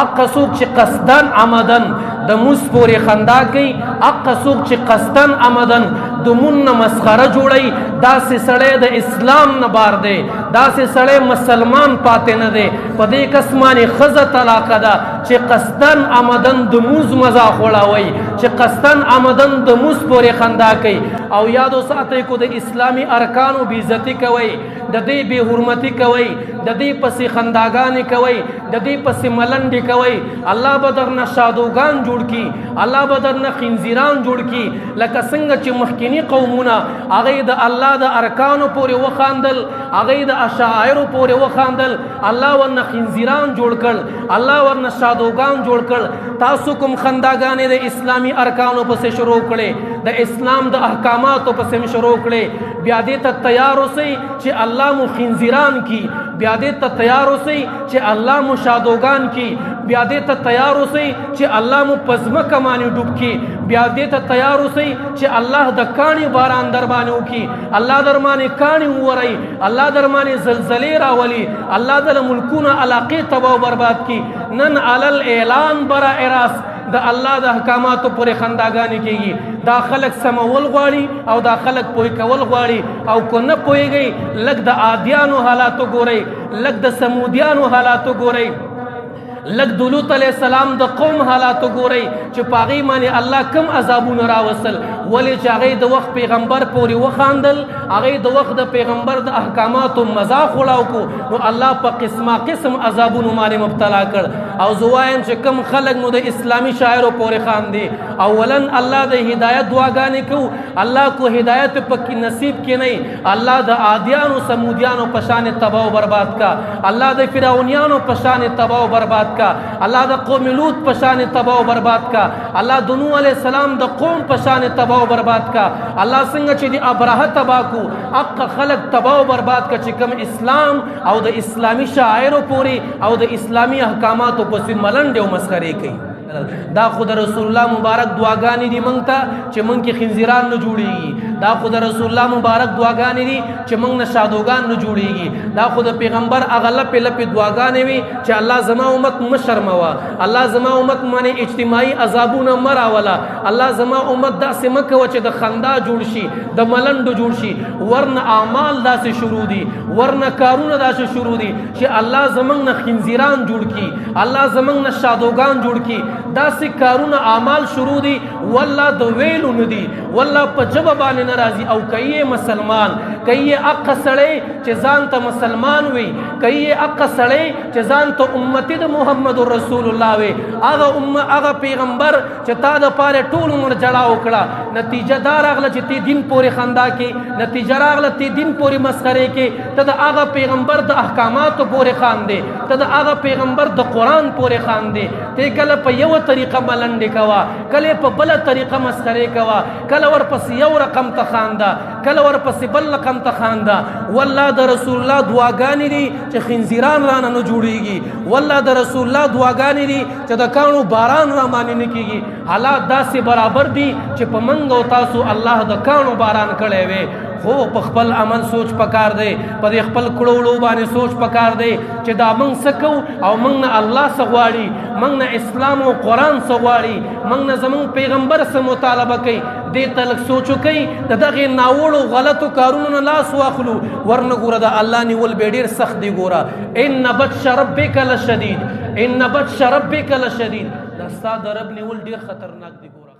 اقا سوق چې قصدن عمدن د موس پورې خندا کوي، اقا سوق چې قصدن عمدن د مون نه مسخره جوړي، داسې سړی د اسلام نه بار دی، داسې سړی مسلمان پاتې نه دی. په دې قسمانې ښځه طلاقه ده چې قصدن عمدن د موز مذاق وړاوي، چې قصدن عمدن د موس پورې خندا کوي. او یادو ساتئ کو د اسلامي ارکانو بې عزتي کوي، د دې بې حرمتي کوي، د دې پسې خنداګانې کوي، د دې پسې ملنډې کوي. الله به درنه شادوګان جوړ کړي، الله به درنه خنزیران جوړ کړي. لکه څنګه چې مخکینی قومونه هغې د الله د ارکانو پورې وخاندل، هغې د اشاعرو پورې وخاندل، الله ورنه خنزیران جوړ کړ، الله ورنه شادوګان جوړ کړ. تاسو کوم خنداګانې د اسلامي ارکانو پسې شروع کړې، د اسلام د احکاماتو پسې شروع کړې، بیا دې ته تیار اوسئ چې الله مو خنزیران کی، بیا دې ته تیار اوسئ چې الله مو شادوګان کی، بیا دې ته تیار اوسئ چې الله مو په ځمکه باندې ډوب کی، بیا دې ته تیار اوسئ چې الله د کاڼي باران در باندې وکړي، الله در باندې کاڼي وورئ، الله در باندې زلزلې راولي، الله در ملکونه علاقې تباه او برباد کی. نن علل اعلان برا راست د الله د احکاماتو پورې خنداګانې کېږي. دا خلک سمول غواړي او دا خلک پوه کول غواړي، او کو نه پوهېږئ لږ د عادیانو حالاتو ګورئ، لږ د سمودیانو حالاتو ګورئ، لږ د لوط علیه السلام د قوم حالاتو ګورئ چې په هغې باندې الله کم عذابونه راوستل. ولې چې هغې د وخت پیغمبر پورې وخاندل، هغې د وخت د پیغمبر د احکاماتو مذاق وړاو کو، نو الله په قسمه قسم عذابونو باندې مبتلا کړ. او زه وایم چې کم خلک مو د اسلامي شاعرو پورې خاندي، اولا الله د هدایت دعاګانې کوو، الله کو هدایت پکې نصیب کې نه، الله د عادیانو سمودیانو په شان تباه او برباد کا، الله د فرعونیانو په شان تباه او برباد کا، الله د قوم لوط په شان تباه او برباد کا، الله د نوح علیه السلام د قوم په شان تباه او برباد کا. الله څنګه چې د ابرهه تباه کو، حق خلق تباه او برباد کا چې کوم اسلام او د اسلامي شاعرو پورې او د اسلامي احکاماتو پسې ملنډې او مسخرې کوي. دا خو د رسول الله مبارک دعاګانې دي مونږ ته چې مونږ کې خنزیران نه جوړېږي، دا خو د رسول الله مبارک دعاګانې دي چې مونږ نه شادوګان نه جوړېږي، دا خو د پیغمبر هغه لپې لپې دعاګانې وي چې الله زما امت مه شرموه، الله زما امت باندې اجتماعي عذابونه مه راوله، الله زما امت داسې مه کوه چې د خندا جوړ شي، د ملنډو جوړ شي. ورنه اعمال داسې شروع دي، ورنه کارونه داسې شروع دي چې الله زمونږ نه خنزیران جوړ کړي، الله زمونږ نه شادوګان جوړ کړي. داسې کارونه اعمال شروع دي والله د ویلو نه دي، والله په ژبه باندې نه راځي. او که یې مسلمان، که یې هغه سړی چې ځان ته مسلمان وي، که یې هغه سړی چې ځان ته امتي د محمد رسول الله وي، هغه پیغمبر چې تا دپاره ټول عمر جړا وکړه، نتیجه دا راغله چې تی دین پورې خندا کې، نتیجه راغله تی دین پورې مسخرې کې. ته د هغه پیغمبر د احکاماتو پورې خاندې، ته د هغه پیغمبر د قرآن پورې خاندې. ته کله په یو طریقه ملنډې کوه، کله په بله طریقه مسخرې کوه، کله ورپسې یو رقم ته خانده، کله ورپسې بل رقم ته خانده. والله د رسول الله دعاګانې دي چې خنزیران رانه نه جوړېږي، والله د رسول الله دعاګانې دي چې د کاڼو باران را باندې نه کېږي. حالات داسې برابر دي چې په موږ او تاسو الله د کاڼو باران کړی وی، خو په خپل عمل سوچ پکار دی، په دې خپل کړو وړو باندې سوچ پکار دی چې دا موږ څه کوو او موږ نه الله څه غواړي، موږ نه اسلام او قرآن څه غواړي، موږ نه زموږ پیغمبر څه مطالبه کوي. دې ته لږ سوچ وکئ، د دغې ناوړو غلطو کارونو نه لاس واخلو، ورنه ګوره د الله نیول به ډېر سخت دی. ګوره ان بطش ربک لشدید، ان بطش ربک لشدید، دا ستا د رب نیول ډېر خطرناک دی. ګوره